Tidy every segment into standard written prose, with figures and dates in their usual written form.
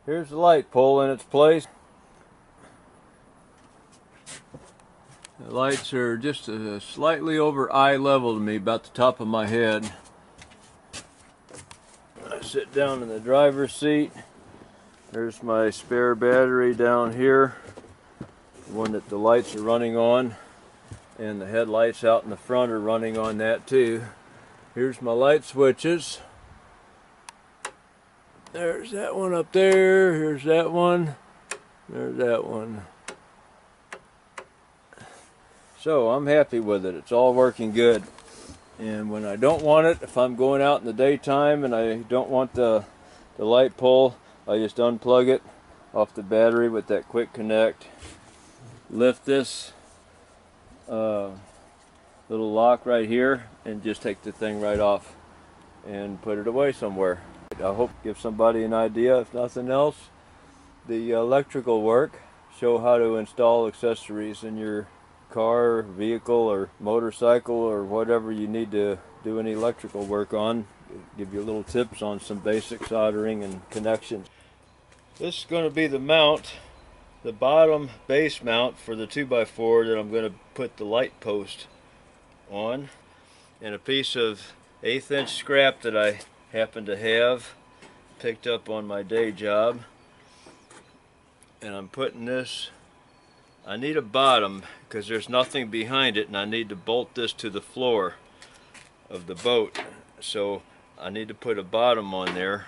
Here's the light pole in its place. The lights are just slightly over eye level to me, about the top of my head. I sit down in the driver's seat. There's my spare battery down here, the one that the lights are running on, and the headlights out in the front are running on that too. Here's my light switches. There's that one up there, here's that one, there's that one. So I'm happy with it. It's all working good. And when I don't want it, if I'm going out in the daytime and I don't want the light pole, I just unplug it off the battery with that quick connect. Lift this little lock right here and just take the thing right off and put it away somewhere. I hope to give somebody an idea, if nothing else, the electrical work, show how to install accessories in your car, vehicle, or motorcycle, or whatever you need to do any electrical work on. Give you little tips on some basic soldering and connections. This is going to be the mount, the bottom base mount for the 2x4 that I'm going to put the light post on, and a piece of 1/8 inch scrap that I happen to have picked up on my day job. And I'm putting this, I need a bottom because there's nothing behind it, and I need to bolt this to the floor of the boat, so I need to put a bottom on there.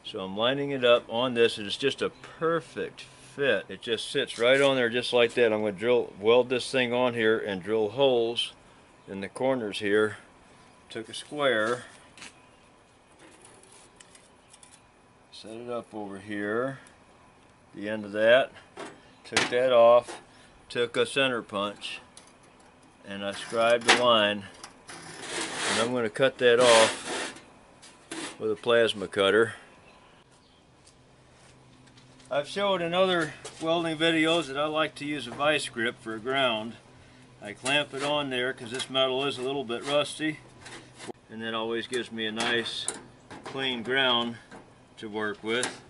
So I'm lining it up on this, and it's just a perfect fit. It just sits right on there just like that. I'm going to weld this thing on here and drill holes in the corners here. Took a square, set it up over here, the end of that, took that off, took a center punch, and I scribed the line, and I'm going to cut that off with a plasma cutter. I've showed in other welding videos that I like to use a vice grip for a ground. I clamp it on there because this metal is a little bit rusty, and that always gives me a nice clean ground to work with.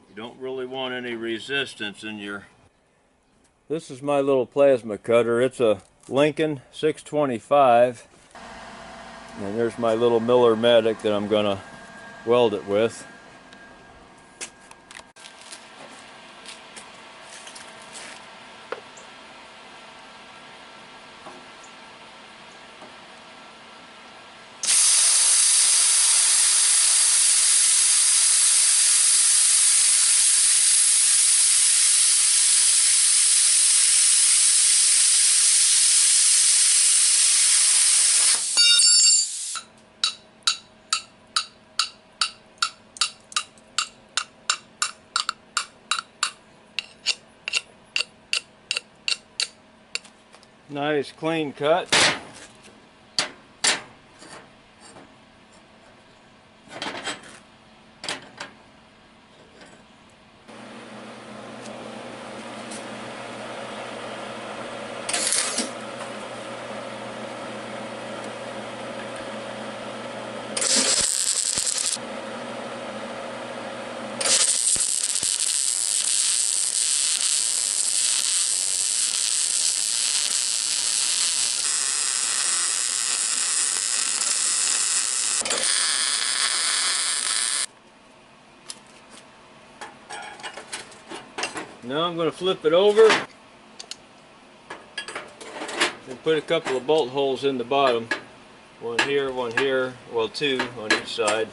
You don't really want any resistance in your... This is my little plasma cutter. It's a Lincoln 625, and there's my little Miller Medic that I'm going to weld it with. Nice clean cut. Now I'm going to flip it over and put a couple of bolt holes in the bottom. One here, well, two on each side.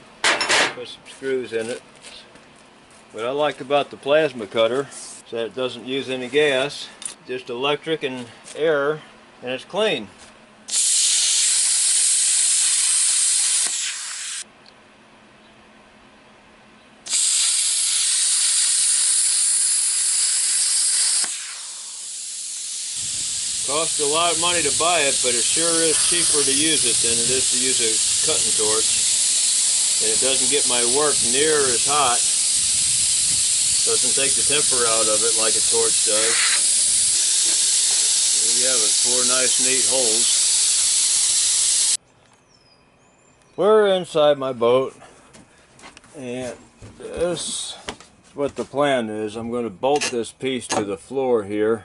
Put some screws in it. What I like about the plasma cutter is that it doesn't use any gas, just electric and air, and it's clean. Costs a lot of money to buy it, but it sure is cheaper to use it than it is to use a cutting torch. And it doesn't get my work near as hot. Doesn't take the temper out of it like a torch does. There you have it, 4 nice neat holes. We're inside my boat, And this is what the plan is. I'm going to bolt this piece to the floor here.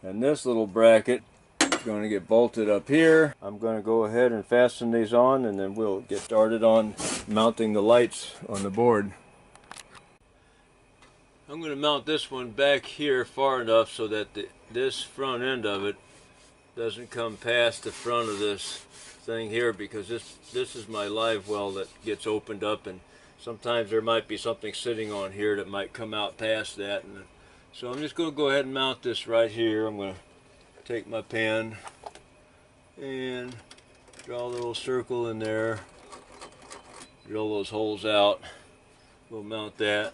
And this little bracket is going to get bolted up here. I'm going to go ahead and fasten these on, and then we'll get started on mounting the lights on the board. I'm going to mount this one back here far enough so that this front end of it doesn't come past the front of this thing here, because this is my live well that gets opened up, and sometimes there might be something sitting on here that might come out past that. And so I'm just going to go ahead and mount this right here. I'm going to take my pen and draw a little circle in there, drill those holes out. We'll mount that.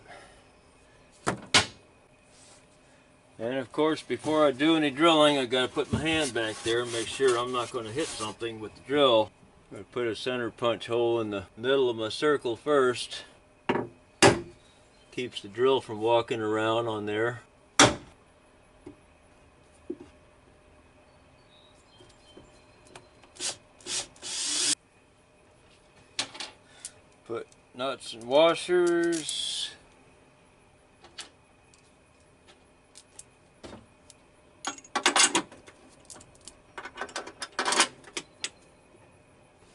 And of course, before I do any drilling, I got to put my hand back there and make sure I'm not going to hit something with the drill. I'm going to put a center punch hole in the middle of my circle first. Keeps the drill from walking around on there. Put nuts and washers.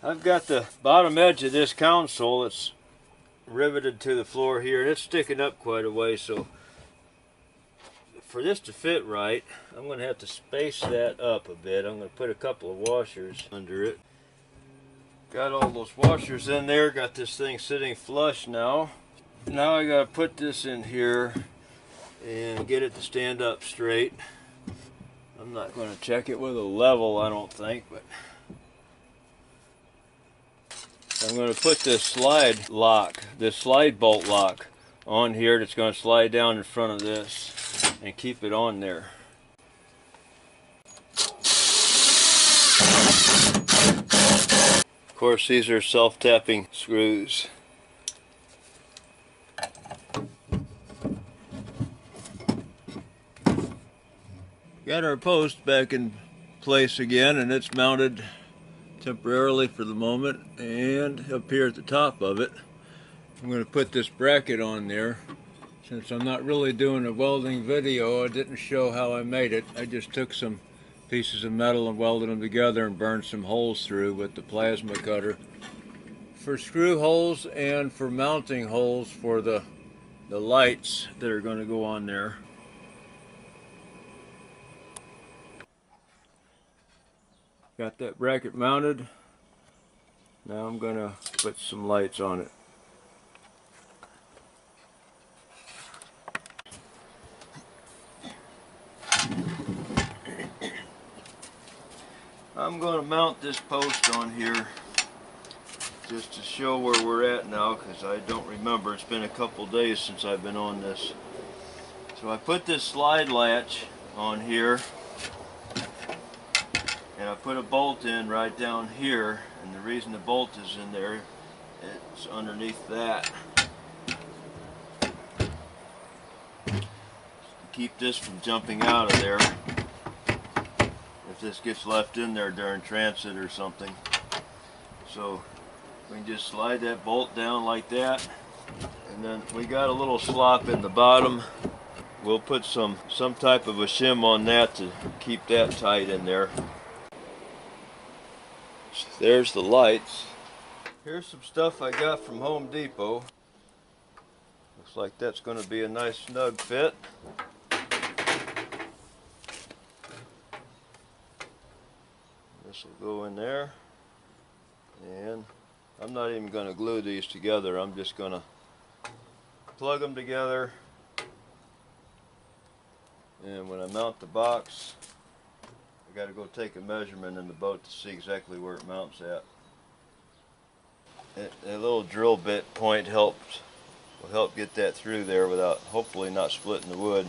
I've got the bottom edge of this console that's riveted to the floor here, and it's sticking up quite a way, so for this to fit right, I'm going to have to space that up a bit. I'm going to put a couple of washers under it. Got all those washers in there, got this thing sitting flush now. Now I got to put this in here and get it to stand up straight. I'm not going to check it with a level, I don't think, but I'm going to put this slide lock, this slide bolt lock on here that's going to slide down in front of this and keep it on there. Of course, these are self-tapping screws. Got our post back in place again, and it's mounted temporarily for the moment, and up here at the top of it I'm going to put this bracket on there. Since I'm not really doing a welding video, I didn't show how I made it. I just took some pieces of metal and welded them together and burned some holes through with the plasma cutter for screw holes and for mounting holes for the lights that are going to go on there. Got that bracket mounted. Now I'm going to put some lights on it. I'm going to mount this post on here just to show where we're at now, because I don't remember. It's been a couple days since I've been on this. So I put this slide latch on here, and I put a bolt in right down here, and the reason the bolt is in there, it's underneath that. To keep this from jumping out of there if this gets left in there during transit or something. So we can just slide that bolt down like that, and then we got a little slop in the bottom. We'll put some type of a shim on that to keep that tight in there. There's the lights. Here's some stuff I got from Home Depot. Looks like that's going to be a nice snug fit. This will go in there, and I'm not even going to glue these together. I'm just going to plug them together, and when I mount the box, I got to go take a measurement in the boat to see exactly where it mounts at. A little drill bit point will help get that through there without, hopefully not splitting the wood.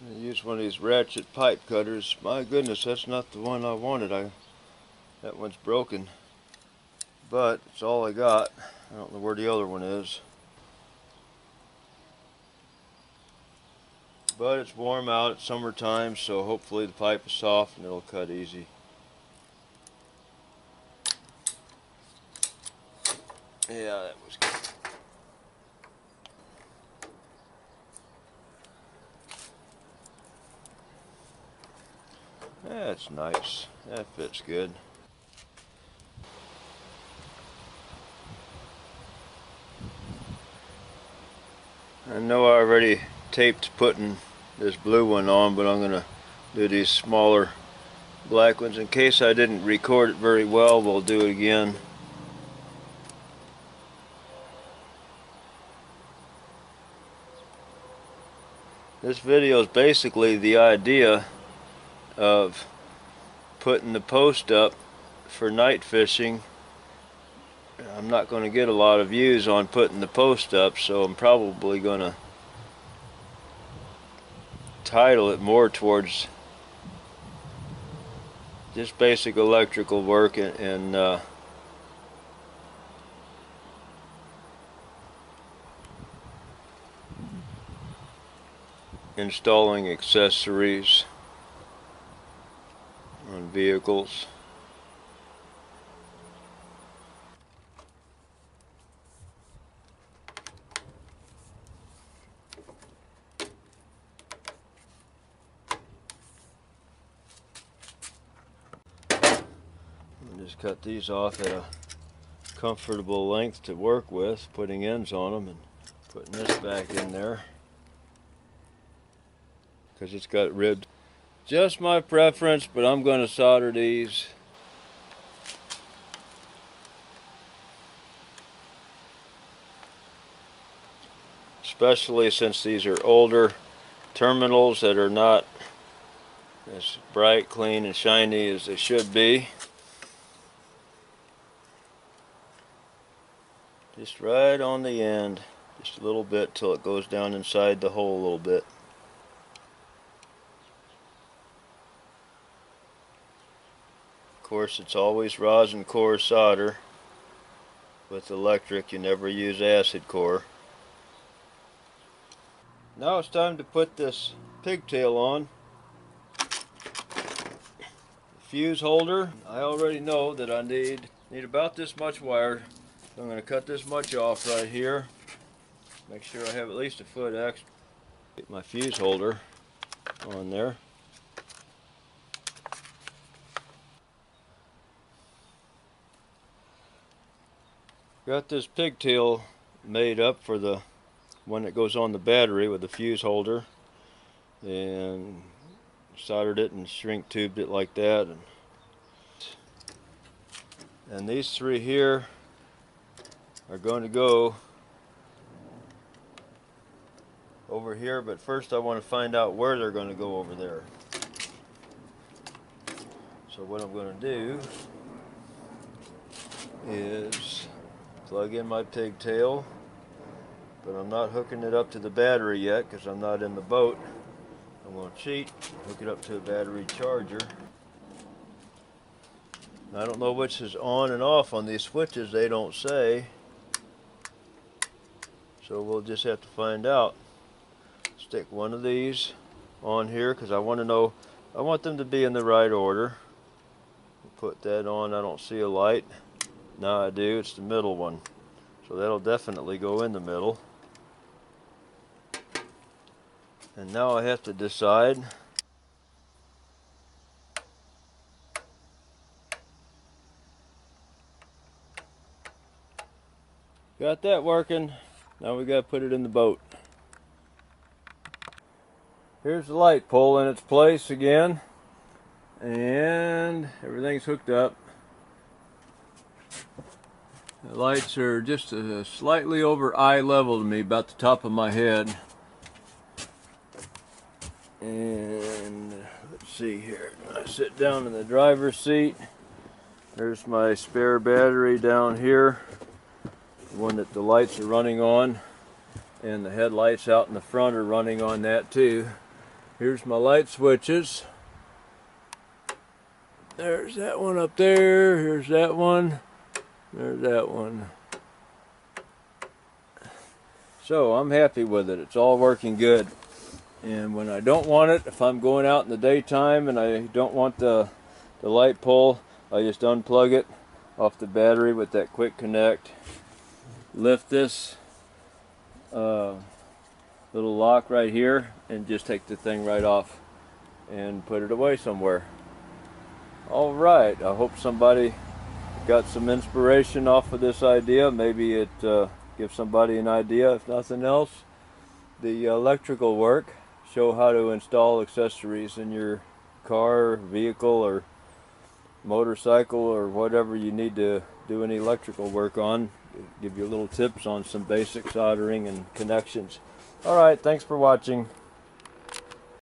I use one of these ratchet pipe cutters. My goodness, that's not the one I wanted. That one's broken, but it's all I got. I don't know where the other one is. But it's warm out, it's summertime, so hopefully the pipe is soft and it'll cut easy. Yeah, that was good. That's nice. That fits good. I know I already taped putting this blue one on, but I'm going to do these smaller black ones. In case I didn't record it very well, we'll do it again. This video is basically the idea of putting the post up for night fishing. I'm not going to get a lot of views on putting the post up, so I'm probably going to title it more towards just basic electrical work and installing accessories on vehicles. Just cut these off at a comfortable length to work with, putting ends on them and putting this back in there because it's got ribbed. Just my preference, but I'm going to solder these. Especially since these are older terminals that are not as bright, clean, and shiny as they should be. Just right on the end, just a little bit till it goes down inside the hole a little bit. Of course, it's always rosin core solder. With electric, you never use acid core. Now it's time to put this pigtail on. Fuse holder, I already know that I need about this much wire. So I'm going to cut this much off right here. Make sure I have at least a foot extra. Get my fuse holder on there. Got this pigtail made up for the one that goes on the battery with the fuse holder, and soldered it and shrink tubed it like that. And these three here are going to go over here, but first I want to find out where they're going to go over there. So what I'm going to do is plug in my pigtail, but I'm not hooking it up to the battery yet because I'm not in the boat. I'm going to cheat, hook it up to a battery charger. I don't know which is on and off on these switches, they don't say. So we'll just have to find out. Stick one of these on here because I want to know, I want them to be in the right order. Put that on, I don't see a light. Now I do, it's the middle one. So that'll definitely go in the middle. And now I have to decide got that working. Now we got to put it in the boat. Here's the light pole in its place again, and everything's hooked up. The lights are just slightly over eye level to me, about the top of my head. And let's see here, I sit down in the driver's seat. There's my spare battery down here, the one that the lights are running on, and the headlights out in the front are running on that too. Here's my light switches. There's that one up there, here's that one, there's that one. So I'm happy with it, it's all working good. And when I don't want it, if I'm going out in the daytime and I don't want the light pole, I just unplug it off the battery with that quick connect. Lift this little lock right here and just take the thing right off and put it away somewhere. Alright, I hope somebody got some inspiration off of this idea. Maybe it gives somebody an idea, if nothing else. The electrical work, show how to install accessories in your car, vehicle, or motorcycle, or whatever you need to do any electrical work on. Give you little tips on some basic soldering and connections. Alright, thanks for watching.